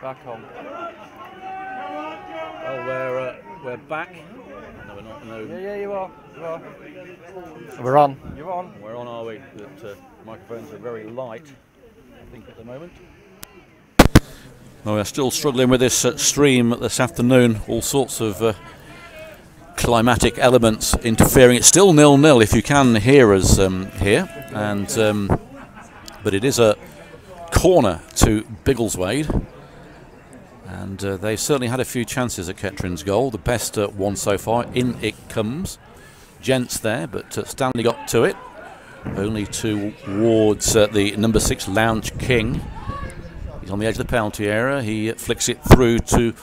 Back on. Well, we're back. No, we're not. No. Yeah, you are. We're on. You're on. We're on, are we? But microphones are very light, I think, at the moment. Well, we're still struggling with this stream this afternoon. All sorts of climatic elements interfering. It's still 0-0 if you can hear us here, and but it is a corner to Biggleswade, and they've certainly had a few chances at Kettering's goal. The best one so far. In it comes. Gents there, but Stanley got to it. Only towards the number 6 Lounge King. He's on the edge of the penalty area. He flicks it through to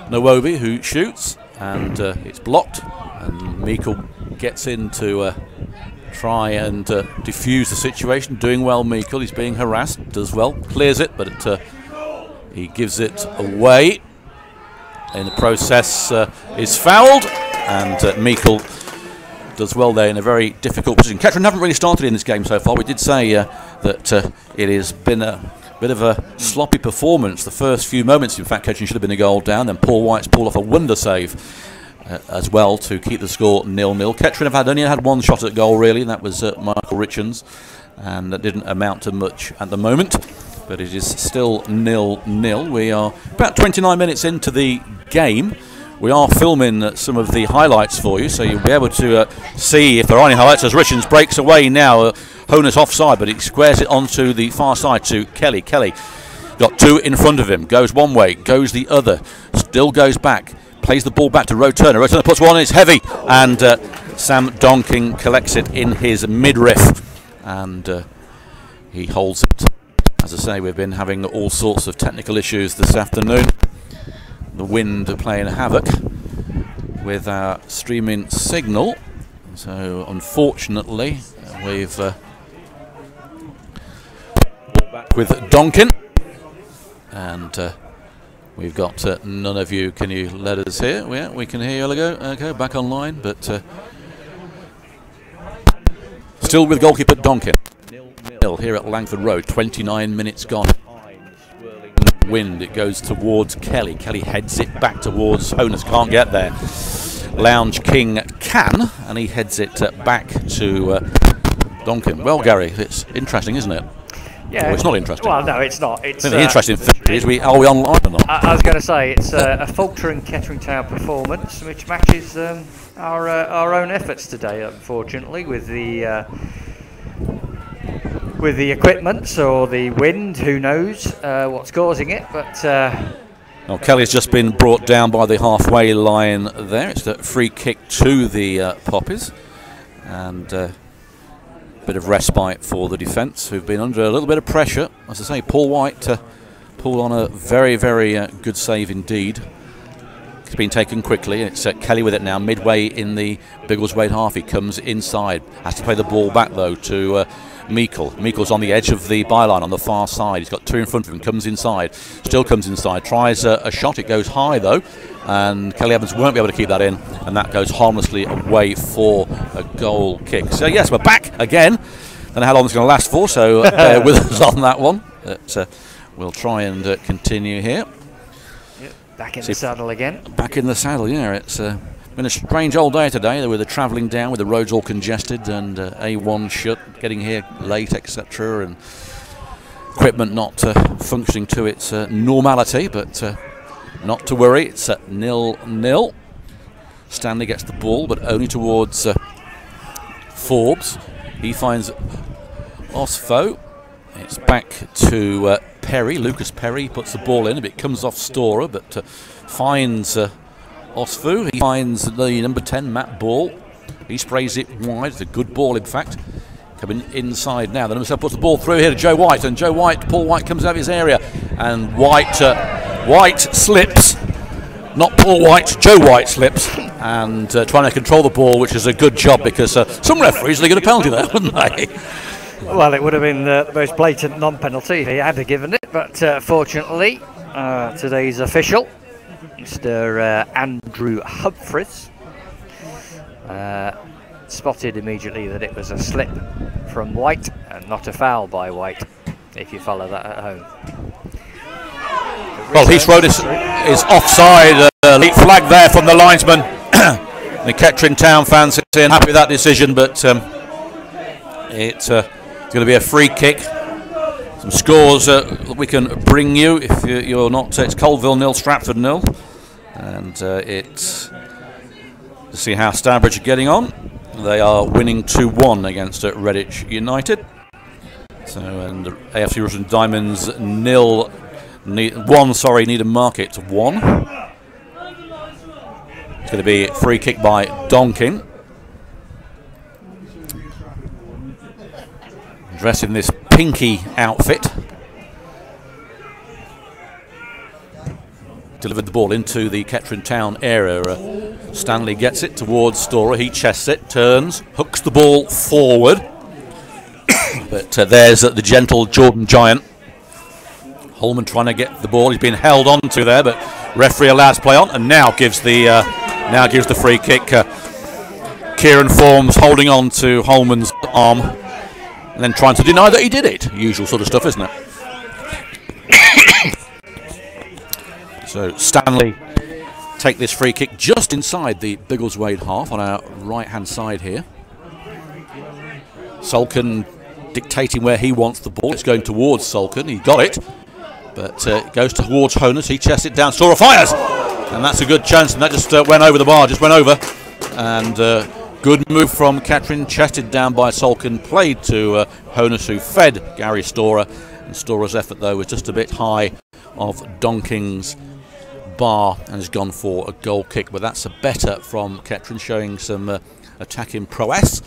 Nwobi, who shoots, and it's blocked. And Meikle gets in to try and defuse the situation. Doing well, Meikle. He's being harassed. Does well. Clears it, but he gives it away. In the process, is fouled, and Meikle does well there in a very difficult position. Kettering haven't really started in this game so far. We did say that it has been a bit of a sloppy performance. The first few moments, in fact, Kettering should have been a goal down. Then Paul White's pulled off a wonder save as well to keep the score 0-0. Kettering have only had one shot at goal, really, and that was Michael Richards, and that didn't amount to much at the moment. But it is still 0-0. We are about 29 minutes into the game. We are filming some of the highlights for you, so you'll be able to see if there are any highlights as Richards breaks away now. Honus offside, but he squares it onto the far side to Kelly. Kelly got two in front of him, goes one way, goes the other, still goes back, plays the ball back to Roe Turner. Roe Turner puts one in, it's heavy, and Sam Donkin collects it in his midriff, and he holds it. As I say, we've been having all sorts of technical issues this afternoon. The wind playing havoc with our streaming signal, so unfortunately we've back with Donkin, and we've got none of you. Can you let us hear? Yeah, we can hear you. Okay, back online, but still with goalkeeper Donkin. 0-0 here at Langford Road. 29 minutes gone. Wind, it goes towards Kelly. Kelly heads it back towards Honus, can't get there. Lounge King can, and he heads it back to Donkin. Well, Gary, it's interesting, isn't it? Yeah. Well, it's not interesting. Well, no, it's not. It's the interesting thing is, are we online or not? I was going to say it's a faltering Kettering Town performance, which matches our own efforts today, unfortunately, with the equipment or the wind. Who knows what's causing it, but well, Kelly's just been brought down by the halfway line there. It's a free kick to the Poppies, and bit of respite for the defence, who've been under a little bit of pressure. As I say, Paul White pulled on a very, very good save indeed. It's been taken quickly, and it's Kelly with it now, midway in the Biggleswade half. He comes inside, has to play the ball back though to Meikle. Meikle's on the edge of the byline on the far side. He's got two in front of him, comes inside, still comes inside, tries a shot. It goes high though, and Kelly Evans won't be able to keep that in, and that goes harmlessly away for a goal kick. So yes, we're back again. Don't know how long it's going to last for, so bear with us on that one. But, we'll try and continue here. Back in the saddle again. Back in the saddle, yeah. It's been a strange old day today. With the travelling down, with the roads all congested, and A1 shut, getting here late, etc., and equipment not functioning to its normality. But not to worry, it's at 0-0. Stanley gets the ball, but only towards Forbes. He finds Osfo. It's back to Perry. Lucas Perry puts the ball in. It comes off Storer, but finds Osfu. He finds the number 10, Matt Ball. He sprays it wide. It's a good ball, in fact. Coming inside now. The number 7 puts the ball through here to Joe White, and Paul White comes out of his area, and White slips. Not Paul White, Joe White slips, and trying to control the ball, which is a good job, because some referees would have given a penalty there, wouldn't they? Well, it would have been the most blatant non-penalty if he had given it, but fortunately, today's official, Mr. Andrew Humphreys, spotted immediately that it was a slip from White and not a foul by White, if you follow that at home. Well, Heath Road is offside. Late flag there from the linesman. The Kettering Town fans are happy with that decision, but it's going to be a free kick. Some scores that we can bring you if you're not. It's Colville 0, Stratford 0, and it's to see how Stourbridge are getting on. They are winning 2-1 against Redditch United. So, and AFC Russian Diamonds 0, 1. Sorry, Needham Market 1. It's going to be a free kick by Donkin. Dressed in this pinky outfit. Delivered the ball into the Kettering Town area. Stanley gets it towards Storer. He chests it, turns, hooks the ball forward. But there's the gentle Jordan Giant. Holman trying to get the ball. He's been held on to there, but referee allows play on, and now gives the free kick. Kieran Forms holding on to Holman's arm, and then trying to deny that he did it. Usual sort of stuff, isn't it? So Stanley take this free kick just inside the Biggleswade half on our right-hand side here. Salkin dictating where he wants the ball. It's going towards Salkin. He got it, but it goes towards Honus. He chests it down. Storer fires, and that's a good chance. And that just went over the bar. Just went over, and good move from Kettering. Chested down by Salkin. Played to Honus, who fed Gary Storer. And Storer's effort though was just a bit high of Donking's bar and has gone for a goal kick. But that's a better from Kettering, showing some attacking prowess,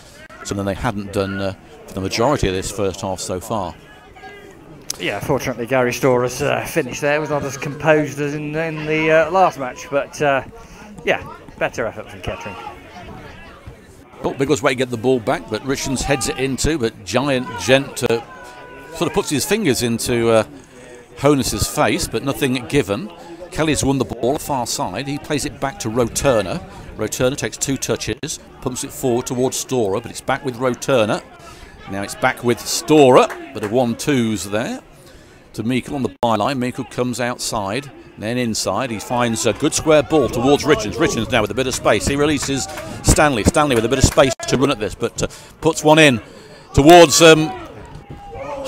something they hadn't done for the majority of this first half so far. Yeah, fortunately Gary Storer's finish there was not as composed as in the last match, but yeah, better effort from Kettering. Well, Biggleswade get the ball back, but Richards heads it into, but Gent sort of puts his fingers into Honus's face, but nothing given. Kelly's won the ball far side. He plays it back to Roturner. Roturner takes 2 touches, pumps it forward towards Storer, but it's back with Roturner. Now it's back with Storer, but a 1-2's there. To Meikle on the byline. Meikle comes outside, then inside. He finds a good square ball towards Richards. Richards now with a bit of space. He releases Stanley. Stanley with a bit of space to run at this, but puts one in towards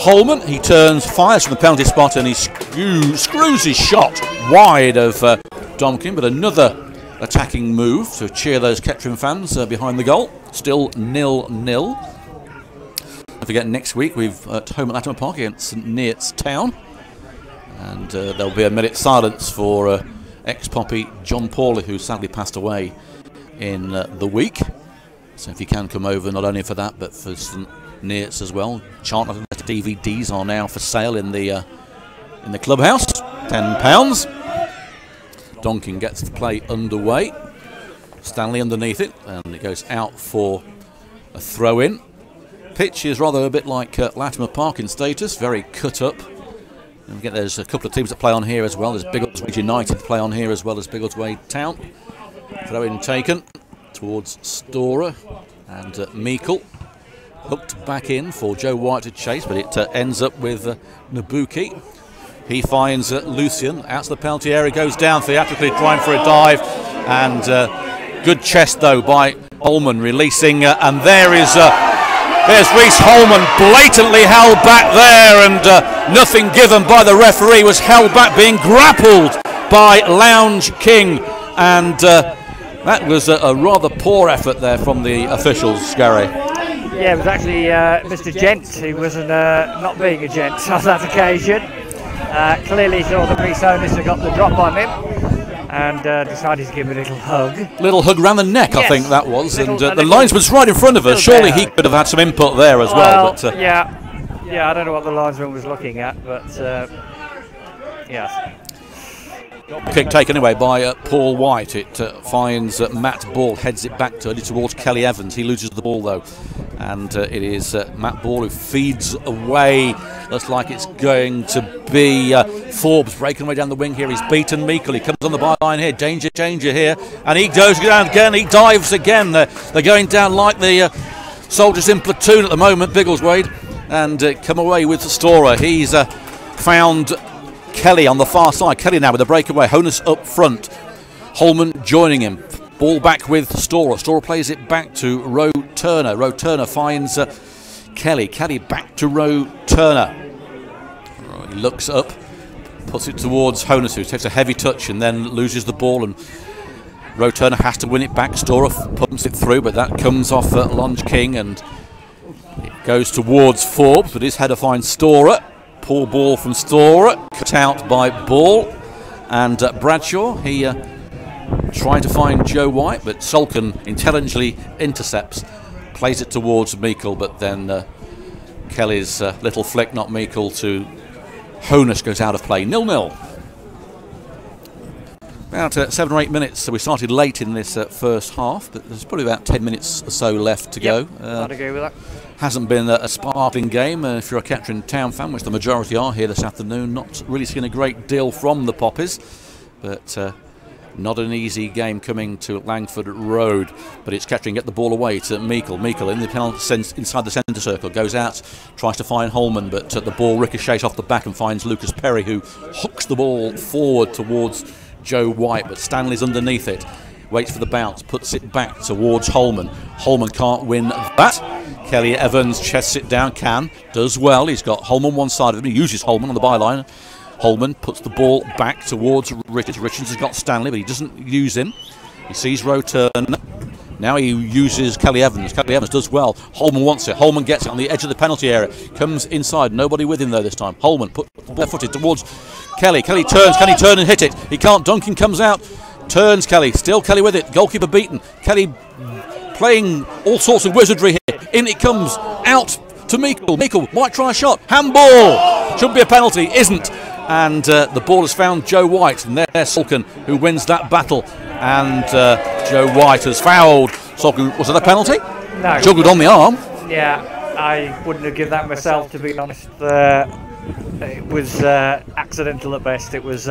Holman. He turns, fires from the penalty spot, and he screws his shot wide of Domkin, but another attacking move to cheer those Kettering fans behind the goal. Still 0-0. Don't forget, next week we've at home at Latimer Park against St Neots Town, and there'll be a minute's silence for ex-Poppy John Pawley, who sadly passed away in the week. So if you can come over, not only for that but for St Neots as well. Charlton DVDs are now for sale in the clubhouse, £10. Donkin gets the play underway. Stanley underneath it, and it goes out for a throw-in. Pitch is rather a bit like Latimer Park in status, very cut up. And there's a couple of teams that play on here as well. There's Biggleswade United play on here as well as Biggleswade Town. Throw-in taken towards Storer and Meikle. Hooked back in for Joe White to chase, but it ends up with Nabuki. He finds Lucian out to the penalty area, goes down theatrically trying for a dive, and good chest though by Holman, releasing, and there's Reece Holman blatantly held back there, and nothing given by the referee, was held back, being grappled by Lounge King, and that was a rather poor effort there from the officials, Gary. Yeah, it was actually Mr. Gent who was not being a gent on that occasion. Clearly saw that Reece Honus had got the drop on him and decided to give him a little hug. Little hug around the neck, yes. I think that was. Little, and the linesman's right in front of us. Surely he could have had some input there as well. But, yeah, I don't know what the linesman was looking at, but yes. Kick taken away by Paul White. It finds Matt Ball, heads it back towards Kelly Evans. He loses the ball though, and it is Matt Ball who feeds away. Looks like it's going to be Forbes breaking away down the wing here. He's beaten Meikle. He comes on the byline here. Danger here, and he goes down again. He dives again. They're going down like the soldiers in platoon at the moment, Biggleswade, and come away with Storer. He's found Kelly on the far side. Kelly now with a breakaway. Honus up front. Holman joining him. Ball back with Storer. Storer plays it back to Roe Turner. Roe Turner finds Kelly. Kelly back to Roe Turner. He looks up, puts it towards Honus, who takes a heavy touch and then loses the ball, and Roe Turner has to win it back. Storer pumps it through, but that comes off Longe King, and it goes towards Forbes, but his header finds Storer. Poor ball from Storer, cut out by Ball, and Bradshaw, he trying to find Joe White, but Sulkin intelligently intercepts, plays it towards Meikle, but then Kelly's little flick, not Meikle, to Honus goes out of play. 0-0. About 7 or 8 minutes, so we started late in this first half, but there's probably about 10 minutes or so left to go. I'd agree with that. Hasn't been a sparkling game. If you're a Kettering Town fan, which the majority are here this afternoon, not really seeing a great deal from the Poppies, but not an easy game coming to Langford Road. But it's Kettering get the ball away to Meikle. Meikle in the penalty inside the centre circle, goes out, tries to find Holman, but the ball ricochets off the back and finds Lucas Perry, who hooks the ball forward towards Joe White, but Stanley's underneath it, waits for the bounce, puts it back towards Holman. Holman can't win that. Kelly Evans chests it down, does well. He's got Holman one side of him, he uses Holman on the byline. Holman puts the ball back towards Richards. Richards has got Stanley, but he doesn't use him. He sees Roe Turner. Now he uses Kelly Evans. Kelly Evans does well. Holman wants it. Holman gets it on the edge of the penalty area. Comes inside. Nobody with him though this time. Holman put the ball footed towards Kelly. Kelly turns. Can he turn and hit it? He can't. Duncan comes out. Turns Kelly. Still Kelly with it. Goalkeeper beaten. Kelly playing all sorts of wizardry here. In it comes. Out to Meikle. Meikle might try a shot. Handball. Should be a penalty. Isn't. And the ball has found Joe White, and there's Sulkin who wins that battle. And Joe White has fouled Sulkin. Was it a penalty? No. Juggled on the arm. Yeah, I wouldn't have given that myself, to be honest. It was accidental at best. It was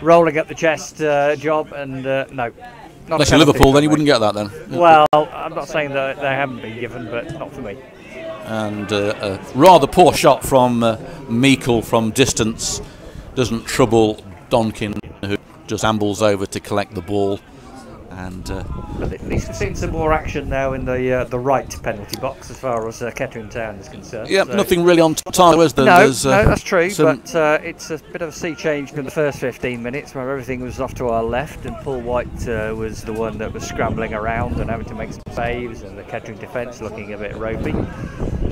rolling up the chest job, and no. Not unless you're Liverpool, then you wouldn't get that then. Well, I'm not saying that they haven't been given, but not for me. And a rather poor shot from Meikle from distance. Doesn't trouble Donkin, who just ambles over to collect the ball. And but at least we've seen some more action now in the right penalty box as far as Kettering Town is concerned. Yeah, so nothing really on time, is there? No, that's true, but it's a bit of a sea change from the first 15 minutes where everything was off to our left and Paul White was the one that was scrambling around and having to make some saves, and the Kettering defence looking a bit ropey.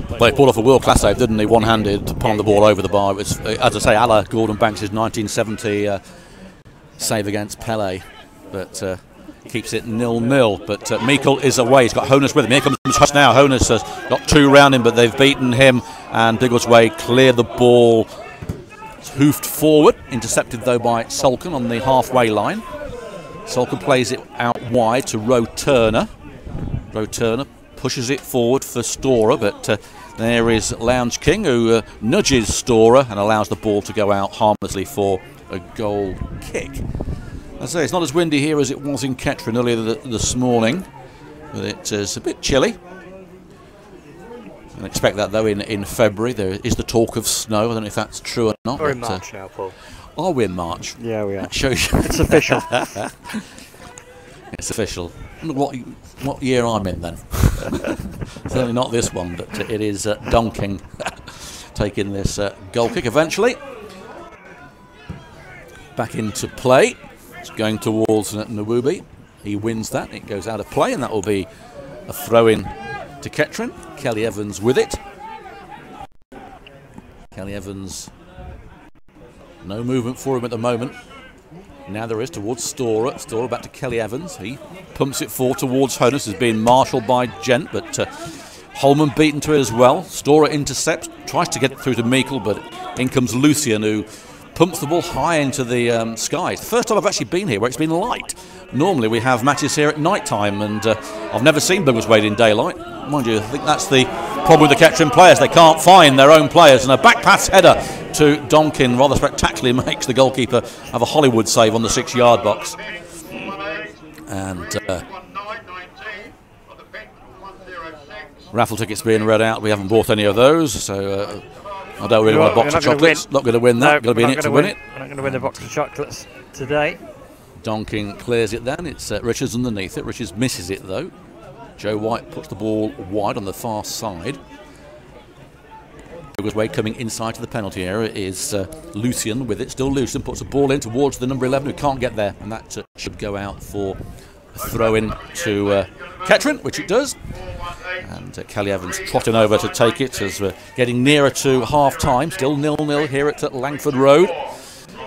Well, he pulled off a world-class save, didn't he? One-handed to palm the ball over the bar. It was, as I say, a la Gordon Banks' 1970 save against Pele, but keeps it 0-0. But Meikle is away. He's got Honus with him. Here comes Honus now. Honus has got two round him, but they've beaten him. And Biggleswade clear the ball. It's hoofed forward, intercepted though by Sulkin on the halfway line. Sulkin plays it out wide to Roe Turner. Roe Turner pushes it forward for Storer, but there is Longe King, who nudges Storer and allows the ball to go out harmlessly for a goal kick. I say it's not as windy here as it was in Kettering earlier this morning, but it is a bit chilly. I expect that though in February. There is the talk of snow. I don't know if that's true or not. We're in March now, Paul. Are we in March? Yeah, we are. That shows you. It's official. It's official. I wonder what year I'm in then. Certainly not this one, but it is Donking taking this goal kick eventually. Back into play. It's going towards Nwubi. He wins that. It goes out of play, and that will be a throw-in to Kettering. Kelly Evans with it. Kelly Evans, no movement for him at the moment. Now there is towards Storer. Storer back to Kelly Evans. He pumps it forward towards Honus. Has been marshalled by Gent, but Holman beaten to it as well. Storer intercepts, tries to get it through to Meikle, but in comes Lucian, who pumps the ball high into the sky. It's the first time I've actually been here where it's been light. Normally we have matches here at night time, and I've never seen Biggleswade in daylight. Mind you, I think that's the problem with the Kettering players. They can't find their own players, and a back pass header to Donkin rather spectacularly makes the goalkeeper have a Hollywood save on the 6-yard box. And raffle tickets being read out. We haven't bought any of those, so I don't really want a box of chocolates. Not going to win that. No, going to be in it to win it. We're not going to win a box of chocolates today. Donkin clears it then. It's Richards underneath it. Richards misses it though. Joe White puts the ball wide on the far side. Biggleswade coming inside to the penalty area is Lucian with it. Still Lucian puts the ball in towards the number 11 who can't get there, and that should go out for a throw in to Kettering, which it does. And Kelly Evans trotting over to take it as we're getting nearer to half time. Still 0-0 here at Langford Road.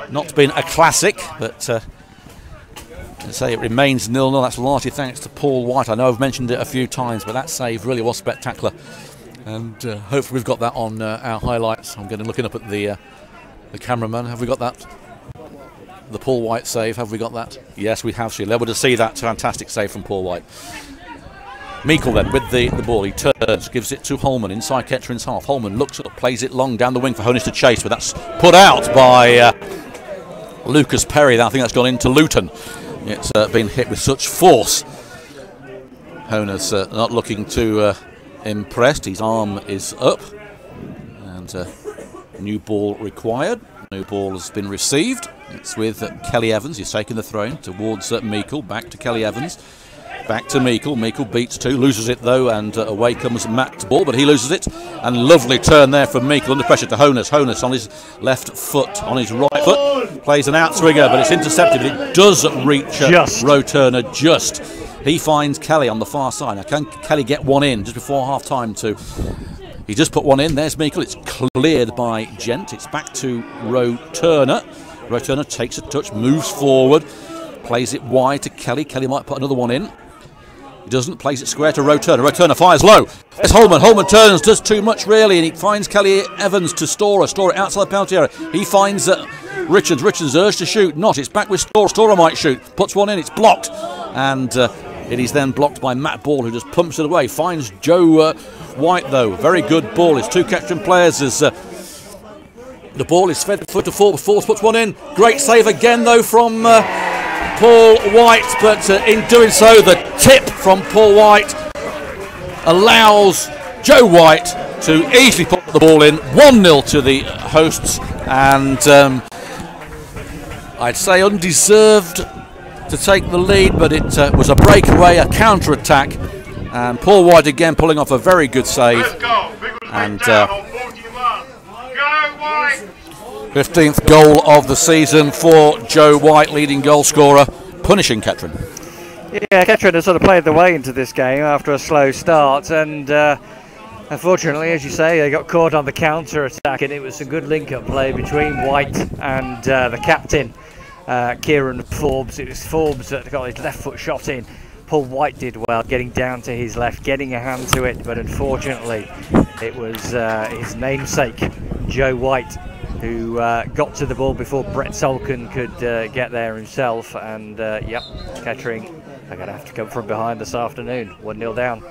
Not been a classic, but let's say it remains 0-0. That's largely thanks to Paul White. I know I've mentioned it a few times, but that save really was spectacular. And hopefully we've got that on our highlights. I'm looking up at the cameraman. Have we got that? The Paul White save, have we got that? Yes, we have. So you'll be able to see that fantastic save from Paul White. Meikle then with the ball. He turns, gives it to Holman inside Kettering's half. Holman looks up, plays it long down the wing for Honus to chase, but that's put out by Lucas Perry. I think that's gone into Luton. It's been hit with such force. Honus not looking too impressed. His arm is up, and new ball required. New ball has been received. It's with Kelly Evans. He's taking the throw in towards Meikle. Back to Kelly Evans. Back to Meikle. Meikle beats two, loses it though, and away comes Matt's ball, but he loses it. And lovely turn there from Meikle under pressure to Honus. Honus on his left foot, on his right foot, plays an outswinger, but it's intercepted. But it does reach Roe Turner just. He finds Kelly on the far side. Now, can Kelly get one in just before half time too? He just put one in. There's Meikle. It's cleared by Gent. It's back to Roe Turner. Roe Turner takes a touch, moves forward, plays it wide to Kelly. Kelly might put another one in. He doesn't, plays it square to Roe Turner. Roe Turner fires low. It's Holman. Holman turns, does too much really, and he finds Kelly Evans to Storer. Storer outside the penalty area. He finds Richards. Richards urged to shoot. Not. It's back with Storer. Storer might shoot. Puts one in. It's blocked. And it is then blocked by Matt Ball, who just pumps it away. Finds Joe White, though. Very good ball. It's two Kettering players as the ball is fed foot to forward. Force puts one in. Great save again, though, from Paul White. But in doing so, the tip from Paul White allows Joe White to easily put the ball in. 1-0 to the hosts. And I'd say undeserved to take the lead, but it was a breakaway, a counter-attack, and Paul White again pulling off a very good save. And 15th goal of the season for Joe White, leading goal scorer, punishing Kettering. Yeah, Kettering has sort of played their way into this game after a slow start, and unfortunately, as you say, they got caught on the counter-attack, and it was some good link-up play between White and the captain, Kieran Forbes. It was Forbes that got his left foot shot in. Paul White did well getting down to his left, getting a hand to it, but unfortunately it was his namesake Joe White who got to the ball before Brett Solkin could get there himself. And yep, Kettering are going to have to come from behind this afternoon. 1-0 down.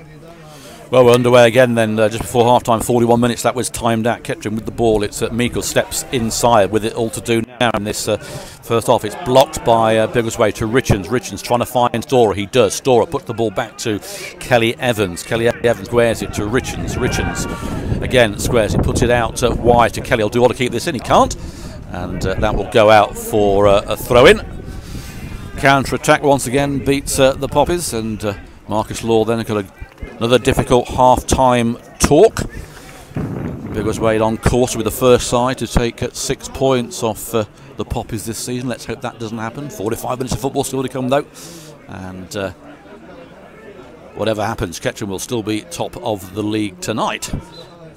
Well, we're underway again then, just before half-time, 41 minutes, that was timed out. Kettering with the ball, it's Meikle steps inside with it all to do now in this first half. It's blocked by Biggleswade to Richards. Richards trying to find Storer, he does. Storer puts the ball back to Kelly Evans. Kelly Evans squares it to Richards. Richards again squares it, puts it out wide to Kelly. He'll do all to keep this in, he can't. And that will go out for a throw-in. Counter-attack once again beats the Poppies, and Marcus Law then got another difficult half-time talk. Biggleswade on course with the first side to take 6 points off the Poppies this season. Let's hope that doesn't happen. 45 minutes of football still to come though, and whatever happens, Kettering will still be top of the league tonight.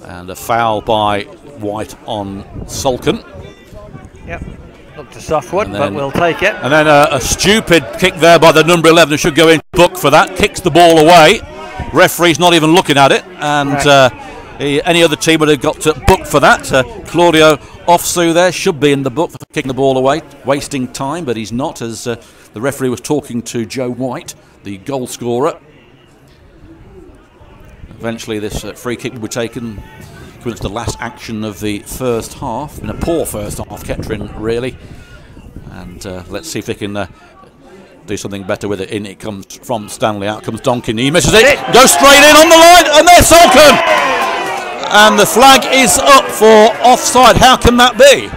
And a foul by White on Solkin. Yep, looked a soft one, but we'll take it. And then a stupid kick there by the number 11 who should go in book for that. Kicks the ball away. Referee's not even looking at it, and any other team would have got booked for that. Claudio Offsu there should be in the book for kicking the ball away, wasting time, but he's not, as the referee was talking to Joe White, the goal scorer. Eventually this free kick will be taken. It's the last action of the first half. Been a poor first half, Kettering, really. And let's see if they can do something better with it. In it comes from Stanley. Out comes Donkin. He misses it. Goes straight in on the line, and there's Solkin. and the flag is up for offside. How can that be?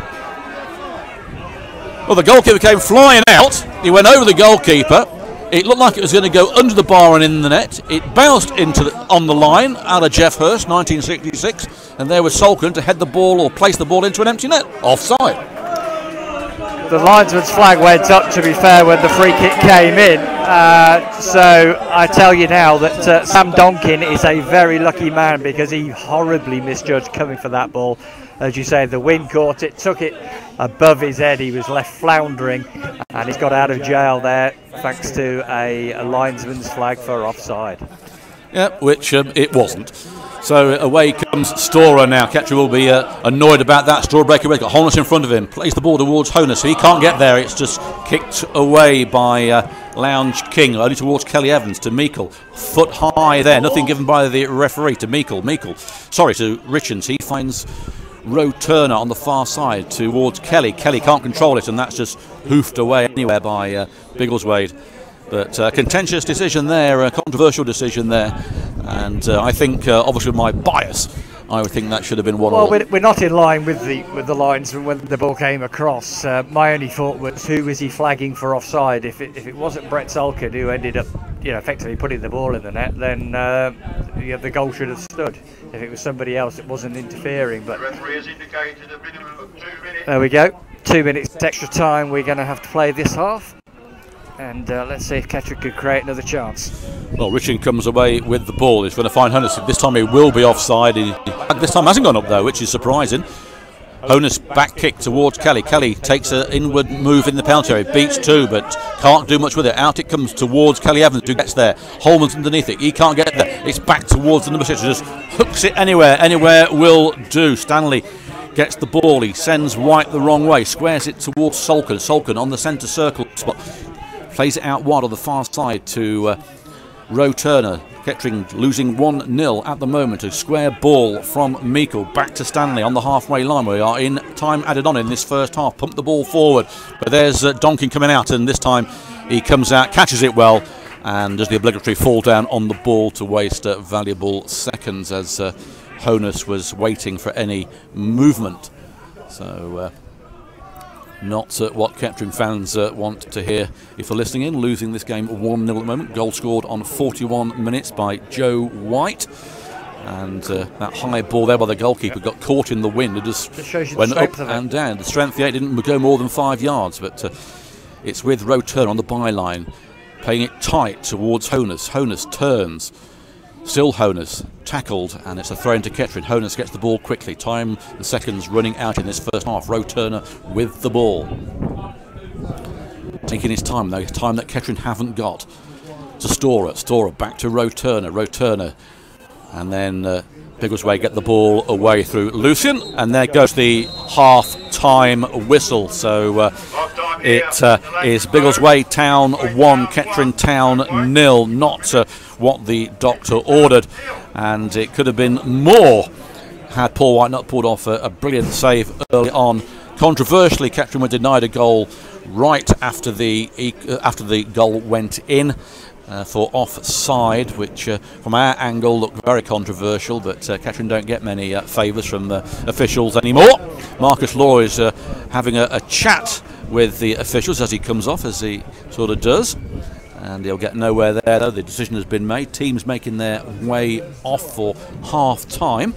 Well, the goalkeeper came flying out. He went over the goalkeeper. It looked like it was going to go under the bar and in the net. It bounced on the line out of Jeff Hurst, 1966, and there was Salkin to head the ball or place the ball into an empty net. Offside. The linesman's flag went up, to be fair, when the free kick came in. So I tell you now that Sam Donkin is a very lucky man, because he horribly misjudged coming for that ball. As you say, the wind caught it, took it above his head. He was left floundering, and he's got out of jail there thanks to a linesman's flag for offside. Yeah, which it wasn't. So away comes Storer now. Kettering will be annoyed about that. Storer break away. Got Holness in front of him. Plays the ball towards Honus. He can't get there. It's just kicked away by Lounge King. Only towards Kelly Evans to Meikle. Foot high there. Nothing given by the referee to Meikle. Sorry, to Richards. He finds Roe Turner on the far side towards Kelly. Kelly can't control it, and that's just hoofed away anywhere by Biggleswade. But contentious decision there, a controversial decision there, and I think, obviously, with my bias, I would think that should have been 1-1. Well, we're not in line with the linesman when the ball came across. My only thought was, who was he flagging for offside? If it wasn't Brett Salkin who ended up, effectively putting the ball in the net, then the goal should have stood. If it was somebody else, it wasn't interfering. But there we go. 2 minutes extra time. We're going to have to play this half. And let's see if Kettering could create another chance. Well, Richard comes away with the ball. He's going to find Honus. This time he will be offside. This time hasn't gone up, though, which is surprising. Honus back kick towards Kelly. Kelly takes an inward move in the penalty area. Beats two, but can't do much with it. Out it comes towards Kelly Evans, who gets there. Holman's underneath it. He can't get there. It's back towards the number 6. Just hooks it anywhere. Anywhere will do. Stanley gets the ball. He sends White the wrong way. Squares it towards Salkin. Salkin on the centre circle spot. Plays it out wide on the far side to Roe Turner. Kettering losing 1-0 at the moment. A square ball from Meikle back to Stanley on the halfway line. We are in time added on in this first half. Pump the ball forward. But there's Donkin coming out, and this time he comes out, catches it well, and does the obligatory fall down on the ball to waste valuable seconds as Honus was waiting for any movement. So not what Kettering fans want to hear if they're listening in. Losing this game 1-0 at the moment. Goal scored on 41 minutes by Joe White. And that high ball there by the goalkeeper got caught in the wind. It just went up and down. The strength, yeah, it didn't go more than 5 yards. But it's with Roe Turner on the byline, playing it tight towards Honus. Honus turns. Still Honus, tackled, and it's a throw into Kettering. Honus gets the ball quickly. Time and seconds running out in this first half. Roe Turner with the ball. Taking his time, though, time that Kettering haven't got. To Storer. Storer back to Roe Turner. Roe Turner. And then Biggleswade get the ball away through Lucian. And there goes the half-time whistle. So it is Biggleswade Town 1, Kettering Town 0. Not what the doctor ordered, and it could have been more had Paul White not pulled off a brilliant save early on. Controversially, Kettering were denied a goal right after the goal went in for offside, which from our angle looked very controversial, but Kettering don't get many favours from the officials anymore. Marcus Law is having a chat with the officials as he comes off, as he sort of does. And he'll get nowhere there, though. The decision has been made. Teams making their way off for half-time.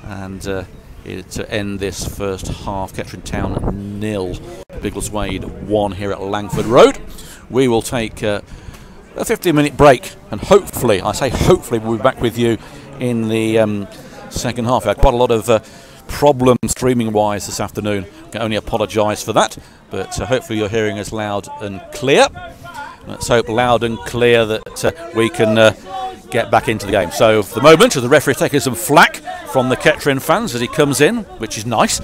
And to end this first half, Kettering Town 0, Biggleswade 1 here at Langford Road. We will take a 15-minute break. And hopefully, I say hopefully, we'll be back with you in the second half. We had quite a lot of problems streaming-wise this afternoon. I can only apologise for that. But hopefully you're hearing us loud and clear. Let's hope loud and clear that we can get back into the game. So for the moment, the referee is taking some flack from the Kettering fans as he comes in, which is nice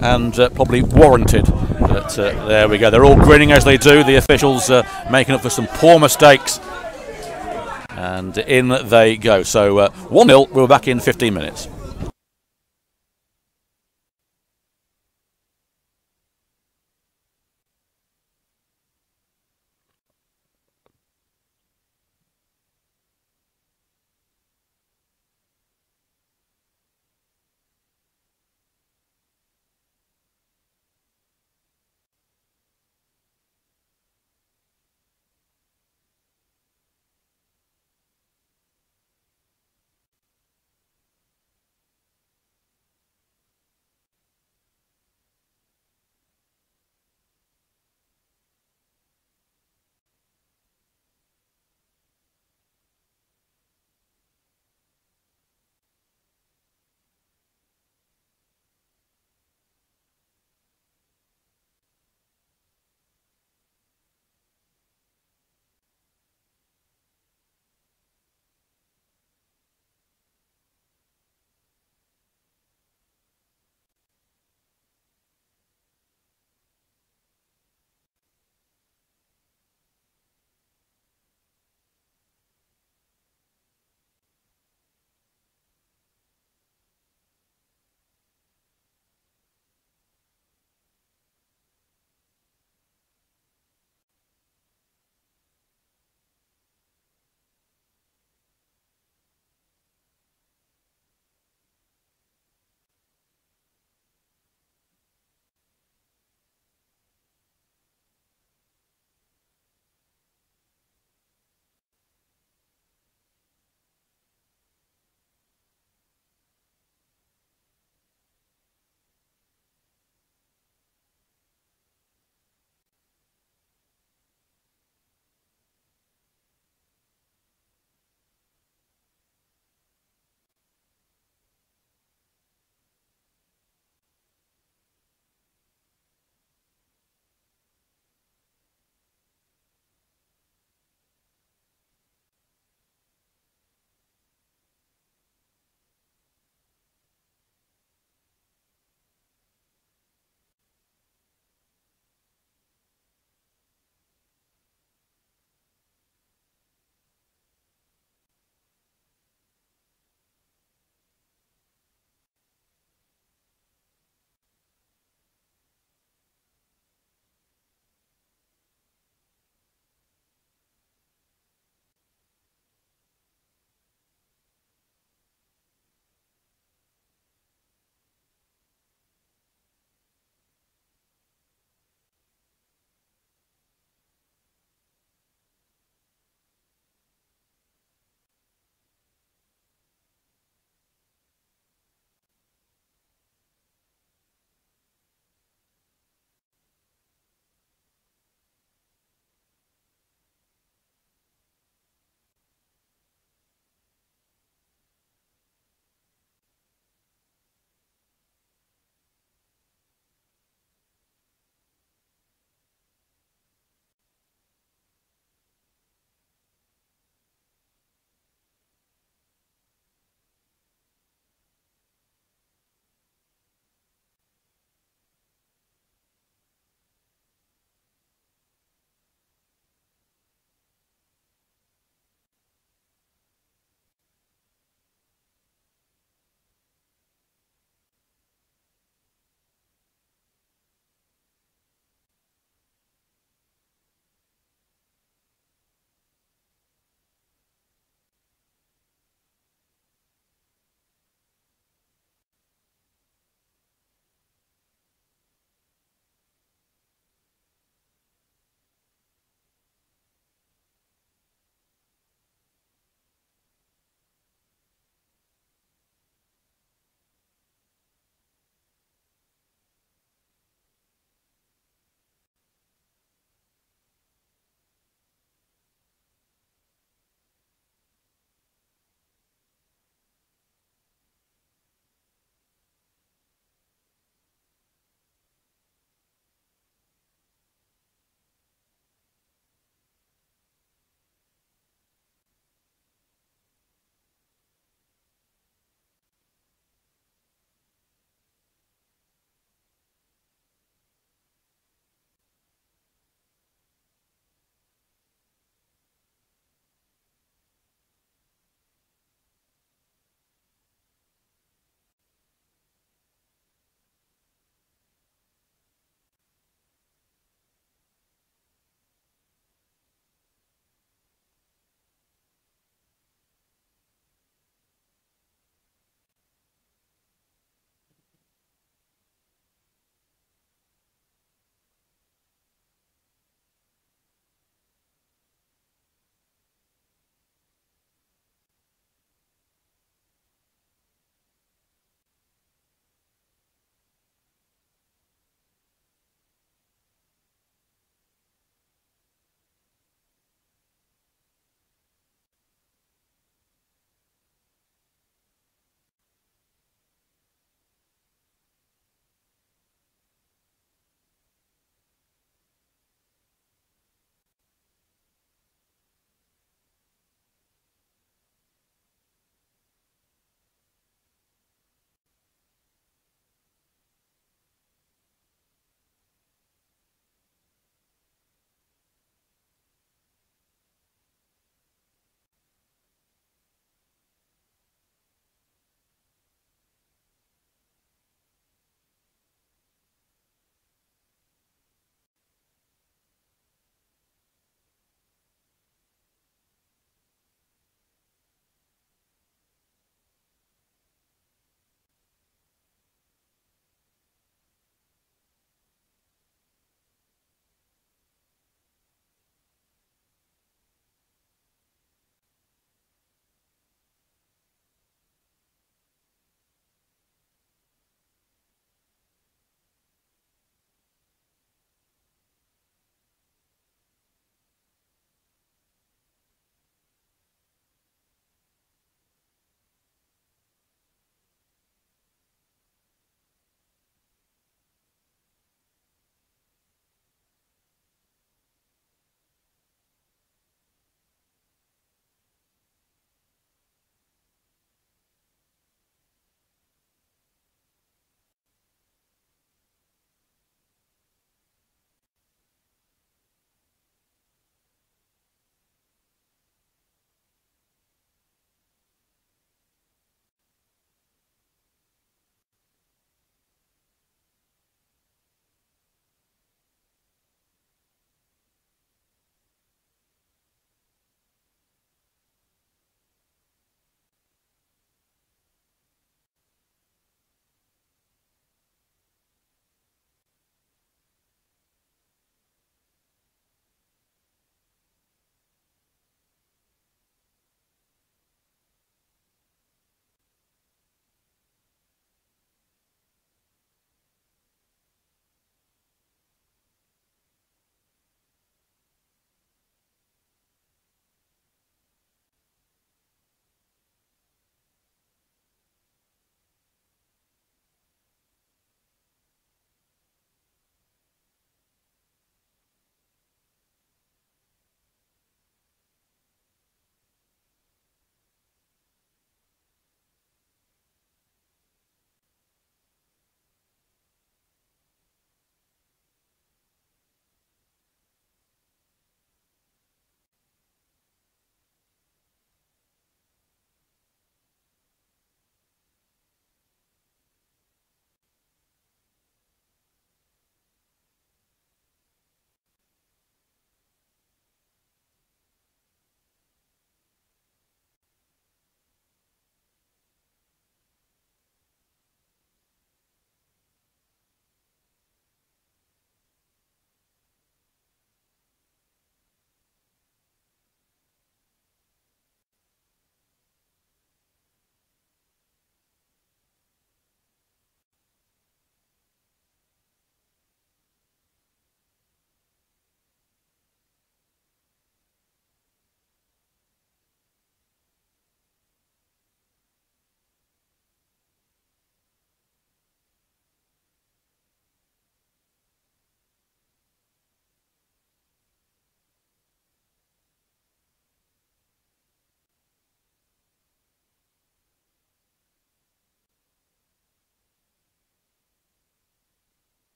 and probably warranted. But there we go. They're all grinning as they do. The officials making up for some poor mistakes. And in they go. So 1-0, we're back in 15 minutes.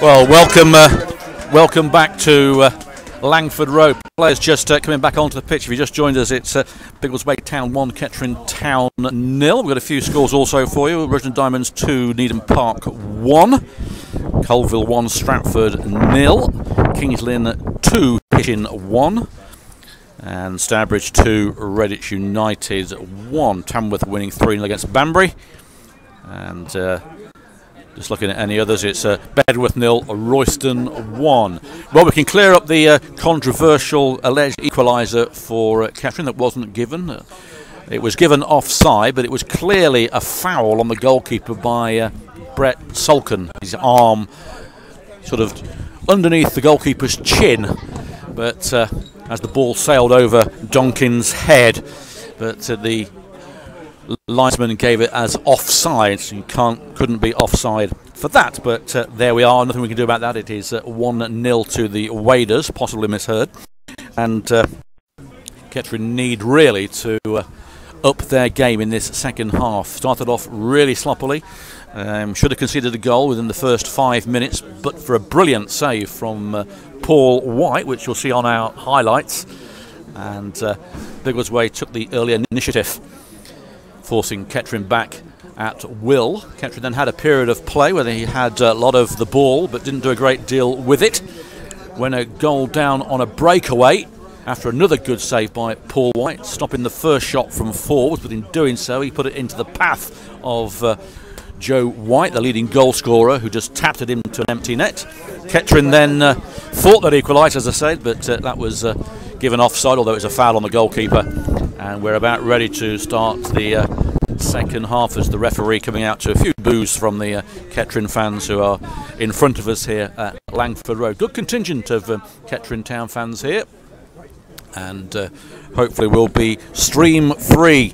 Well, welcome back to Langford Road. Players just coming back onto the pitch. If you just joined us, it's Biggleswade Town 1, Kettering Town 0. We've got a few scores also for you. Rushden Diamonds 2, Needham Park 1, Colville 1, Stratford 0, Kings Lynn 2, Hitchin 1, and Stourbridge 2, Redditch United 1. Tamworth winning 3-0 against Banbury. And just looking at any others, it's Bedworth 0, Royston 1. Well, we can clear up the controversial alleged equaliser for Kettering that wasn't given. It was given offside, but it was clearly a foul on the goalkeeper by Brett Sulkin. His arm sort of underneath the goalkeeper's chin, but as the ball sailed over Donkin's head, but the linesman gave it as offside, so you couldn't be offside for that. But there we are, nothing we can do about that. It is 1-0 to the Waders, possibly misheard, and Kettering need really to up their game in this second half. Started off really sloppily, should have conceded a goal within the first 5 minutes, but for a brilliant save from Paul White, which you'll see on our highlights, and Biggleswade took the early initiative, forcing Kettering back at will. Kettering then had a period of play where he had a lot of the ball but didn't do a great deal with it. When a goal down on a breakaway after another good save by Paul White, stopping the first shot from forwards, but in doing so he put it into the path of Joe White, the leading goal scorer, who just tapped it into an empty net. Kettering then fought that equalised, as I said, but that was given offside, although it was a foul on the goalkeeper. And we're about ready to start the second half as the referee coming out to a few boos from the Kettering fans who are in front of us here at Langford Road. Good contingent of Kettering Town fans here, and hopefully we'll be stream free